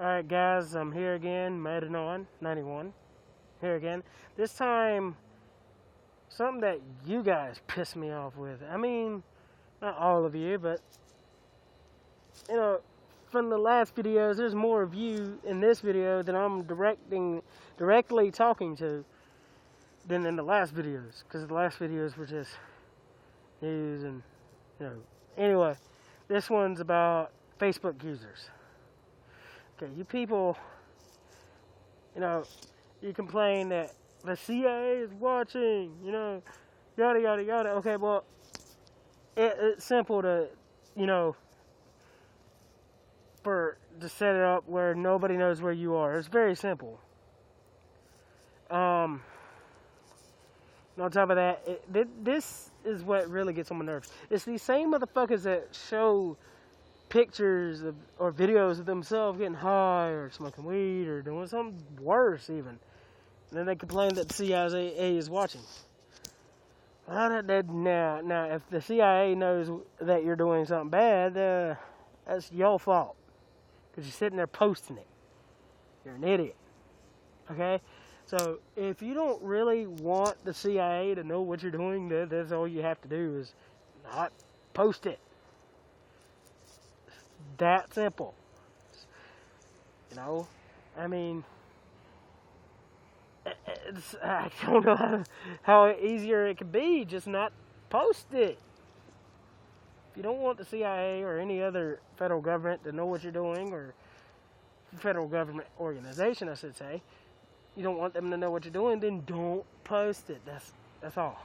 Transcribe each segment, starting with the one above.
Alright guys, I'm here again, Metanon91, here again. This time, something that you guys piss me off with. I mean, not all of you, but, you know, from the last videos, there's more of you in this video than I'm directly talking to than in the last videos. Because the last videos were just news and, Anyway, this one's about Facebook users. Okay, you people, you complain that the CIA is watching, yada, yada, yada. Okay, well, it's simple to, to set it up where nobody knows where you are. It's very simple. On top of that, this is what really gets on my nerves. It's these same motherfuckers that show pictures or videos of themselves getting high or smoking weed or doing something worse even. And then they complain that the CIA is watching. Now, if the CIA knows that you're doing something bad, that's your fault. Because you're sitting there posting it. You're an idiot. Okay? So, if you don't really want the CIA to know what you're doing, that's all you have to do is not post it. That simple. I mean, I don't know how easier it could be. Just not post it. If you don't want the CIA or any other federal government to know what you're doing, or federal government organization, I should say, you don't want them to know what you're doing, then don't post it. That's all.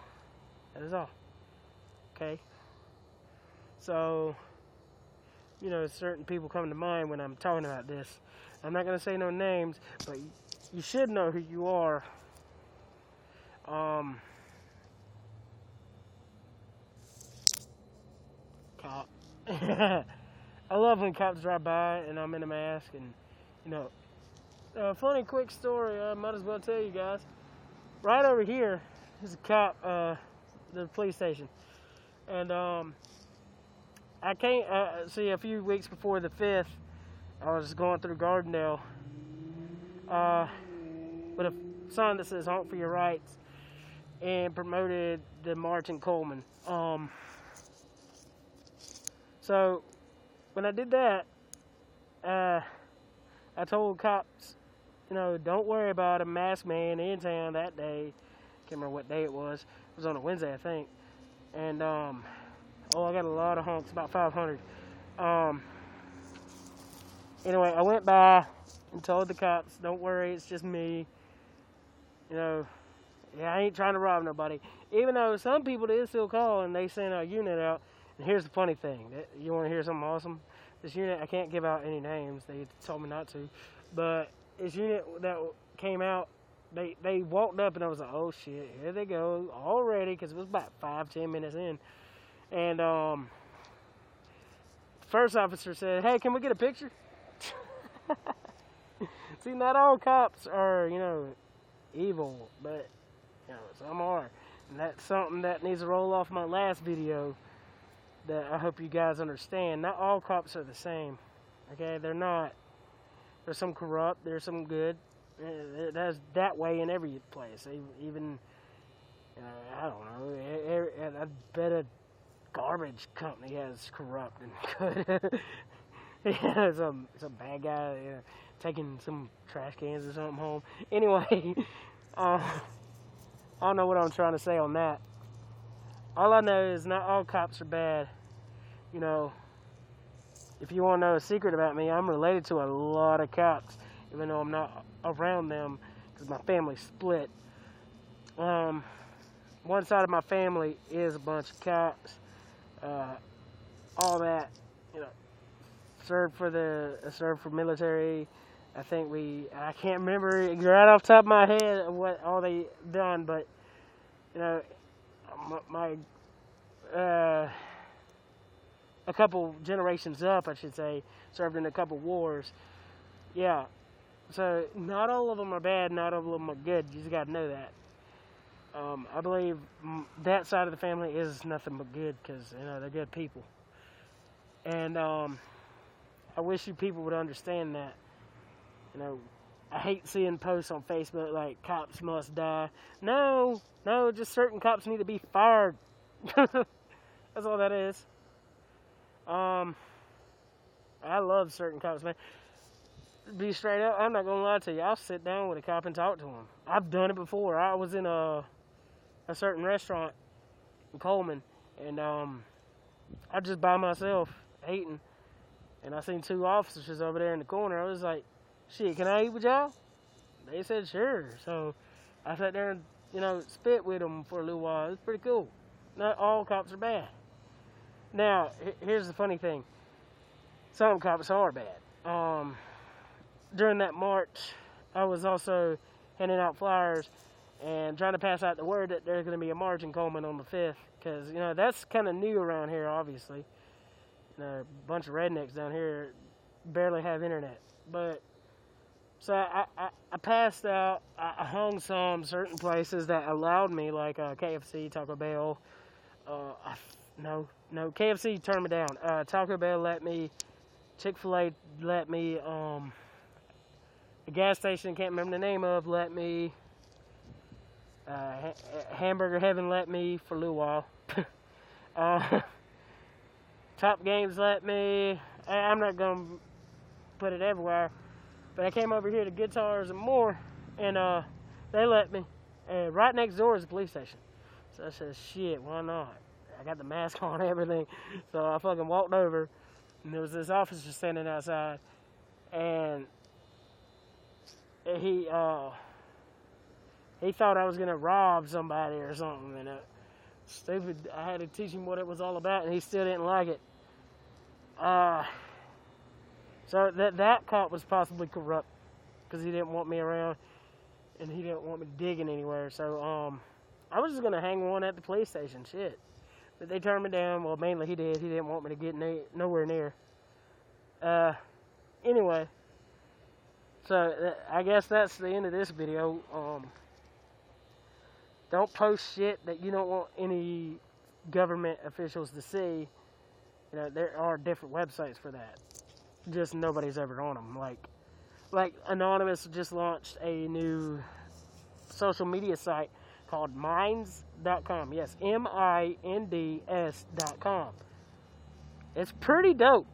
That is all. Okay? So, certain people come to mind when I'm talking about this. I'm not going to say no names, but you should know who you are. Cop. I love when cops drive by and I'm in a mask and, funny quick story, I might as well tell you guys. Right over here is a cop, the police station. And, I can't see a few weeks before the 5th, I was going through Gardendale with a sign that says "Honk for Your Rights" and promoted the march in Coleman. So when I did that, I told cops, don't worry about a masked man in town that day. Can't remember what day it was. It was on a Wednesday, I think. And I got a lot of honks, about 500. Anyway, I went by and told the cops, don't worry, it's just me. I ain't trying to rob nobody. Even though some people did still call and they sent a unit out. And here's the funny thing. You want to hear something awesome? This unit, I can't give out any names. They told me not to. But this unit that came out, they walked up and I was like, oh shit, here they go already, because it was about 5-10 minutes in. And first officer said, hey, can we get a picture? See, not all cops are, evil, but, some are. And that's something that needs to roll off my last video that I hope you guys understand. Not all cops are the same, okay? They're not. There's some corrupt, there's some good. That's that way in every place. Even, I don't know, I bet a garbage company has corrupt and good. Yeah, some bad guy, taking some trash cans or something home. Anyway, I don't know what I'm trying to say on that. All I know is not all cops are bad. If you want to know a secret about me, I'm related to a lot of cops, even though I'm not around them because my family's split. One side of my family is a bunch of cops. All that, served for military. I can't remember right off the top of my head what all they done, but my a couple generations up, I should say, served in a couple wars. Yeah, so not all of them are bad, not all of them are good. You just gotta know that. I believe that side of the family is nothing but good because they're good people. And I wish you people would understand that. You know, I hate seeing posts on Facebook like cops must die. No, just certain cops need to be fired. That's all that is. I love certain cops, man. Be straight up, I'm not gonna lie to you. I'll sit down with a cop and talk to him. I've done it before. I was in a certain restaurant in Coleman, and I just by myself eating, and I seen two officers over there in the corner. I was like, "Shit, can I eat with y'all?" They said sure. So I sat there and spit with them for a little while. It was pretty cool. Not all cops are bad. Now here's the funny thing. Some cops are bad. During that march, I was also handing out flyers and trying to pass out the word that there's going to be a march in Coleman on the 5th, because that's kind of new around here, obviously. A bunch of rednecks down here barely have internet, but so I passed out. I hung some certain places that allowed me, like KFC, Taco Bell. No, KFC turned me down. Taco Bell let me. Chick-fil-A let me. The gas station, can't remember the name of, let me. Hamburger Heaven let me for a little while. Top Games let me. I'm not going to put it everywhere. But I came over here to Guitars and More, and they let me. And right next door is the police station. So I said, shit, why not? I got the mask on and everything. So I fucking walked over, and there was this officer standing outside. And he thought I was gonna rob somebody or something, and stupid. I had to teach him what it was all about, and he still didn't like it. So that cop was possibly corrupt, because he didn't want me around, and he didn't want me digging anywhere. So I was just gonna hang one at the police station. Shit, but they turned me down. Well, mainly he did. He didn't want me to get nowhere near. Anyway. So, I guess that's the end of this video. Don't post shit that you don't want any government officials to see. There are different websites for that. Just nobody's ever on them. Like Anonymous just launched a new social media site called Minds.com. Yes, MINDS.com. It's pretty dope.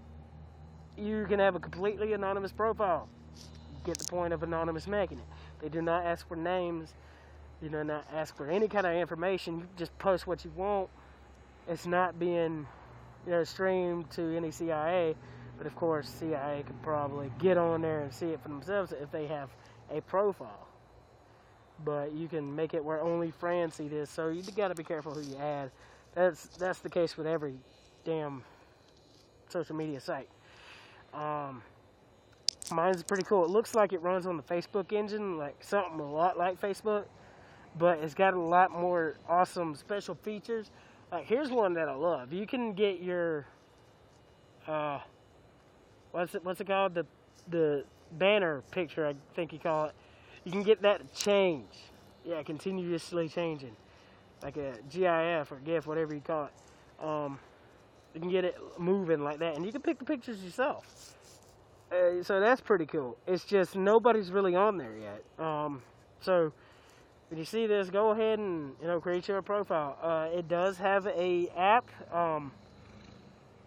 You can have a completely anonymous profile. Get the point of anonymous making it. They do not ask for names. They do not ask for any kind of information. You just post what you want. It's not being streamed to any CIA, but of course CIA could probably get on there and see it for themselves if they have a profile. But you can make it where only friends see this, so you got to be careful who you add. That's the case with every damn social media site. Mine's pretty cool. It looks like it runs on the Facebook engine, like something a lot like Facebook, but it's got a lot more awesome special features. Like, here's one that I love. You can get your what's it called? The banner picture, I think you call it. You can get that to change. Yeah, continuously changing, like a GIF or GIF, whatever you call it. You can get it moving like that, and you can pick the pictures yourself. So that's pretty cool. It's just nobody's really on there yet. So when you see this, go ahead and create your profile. It does have a app.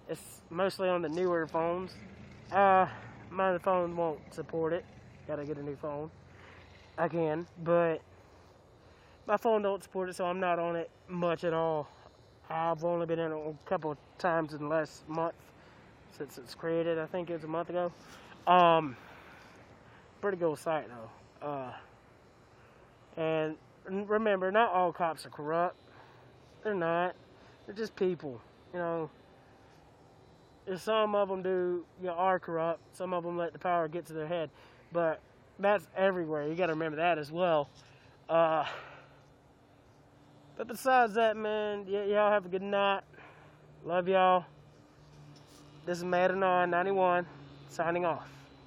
It's mostly on the newer phones. My phone won't support it. Gotta get a new phone. I can, but my phone don't support it, so I'm not on it much at all. I've only been in it a couple of times in the last month since it's created. I think it was a month ago. Pretty cool site though. And remember, not all cops are corrupt. They're not. They're just people. Some of them are corrupt. Some of them let the power get to their head. But that's everywhere. You got to remember that as well. But besides that, man, y'all have a good night. Love y'all. This is Madden91 signing off.